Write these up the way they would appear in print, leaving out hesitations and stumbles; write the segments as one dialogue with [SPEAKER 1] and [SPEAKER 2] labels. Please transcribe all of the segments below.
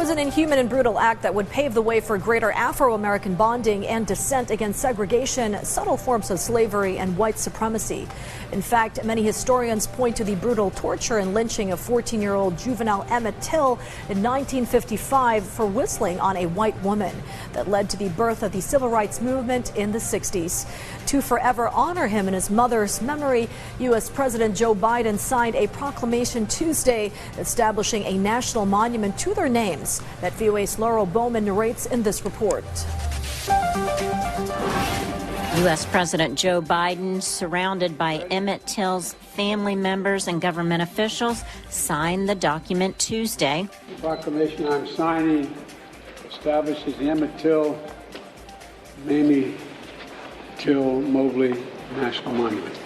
[SPEAKER 1] was an inhuman and brutal act that would pave the way for greater Afro-American bonding and dissent against segregation, subtle forms of slavery, and white supremacy. In fact, many historians point to the brutal torture and lynching of 14-year-old juvenile Emmett Till in 1955 for whistling on a white woman that led to the birth of the civil rights movement in the 60s. To forever honor him in his mother's memory, U.S. President Joe Biden signed a proclamation Tuesday establishing a national monument to their names that VOA's Laurel Bowman narrates in this report.
[SPEAKER 2] U.S. President Joe Biden, surrounded by Emmett Till's family members and government officials, signed the document Tuesday.
[SPEAKER 3] The proclamation I'm signing establishes the Emmett Till, Mamie Till Mobley National Monument.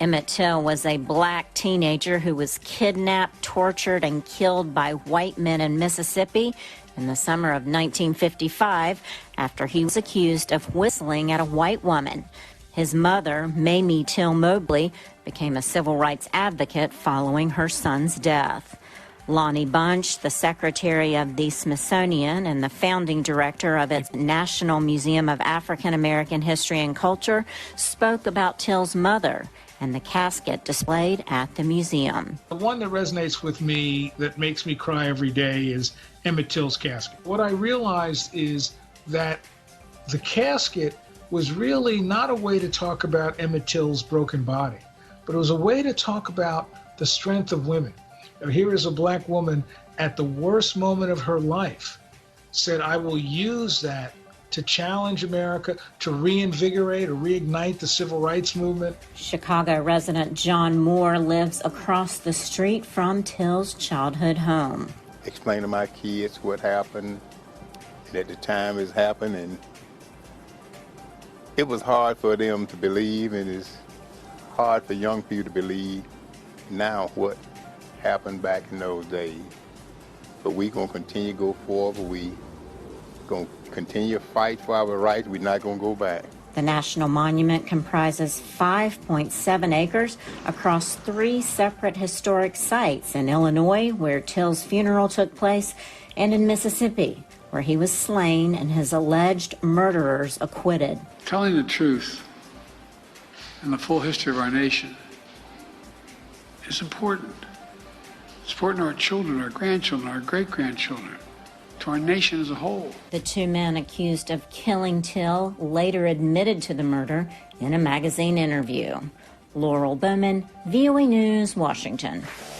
[SPEAKER 2] Emmett Till was a black teenager who was kidnapped, tortured, and killed by white men in Mississippi in the summer of 1955 after he was accused of whistling at a white woman. His mother, Mamie Till Mobley, became a civil rights advocate following her son's death. Lonnie Bunch, the secretary of the Smithsonian and the founding director of its National Museum of African American History and Culture, spoke about Till's mother and the casket displayed at the museum.
[SPEAKER 4] The one that resonates with me, that makes me cry every day, is Emmett Till's casket. What I realized is that the casket was really not a way to talk about Emmett Till's broken body, but it was a way to talk about the strength of women. Here is a black woman at the worst moment of her life said, I will use that to challenge America, to reinvigorate or reignite the civil rights movement.
[SPEAKER 2] Chicago resident John Moore lives across the street from Till's childhood home.
[SPEAKER 5] Explain to my kids what happened and at the time it happened, and it was hard for them to believe, and it's hard for young people to believe now what happened back in those days. But we're going to continue to go forward. We're going to continue to fight for our rights. We're not going to go back.
[SPEAKER 2] The National Monument comprises 5.7 acres across 3 separate historic sites in Illinois, where Till's funeral took place, and in Mississippi, where he was slain and his alleged murderers acquitted.
[SPEAKER 3] Telling the truth and the full history of our nation is important. It's important to our children, our grandchildren, our great-grandchildren, to our nation as a whole.
[SPEAKER 2] The 2 men accused of killing Till later admitted to the murder in a magazine interview. Laurel Bowman, VOA News, Washington.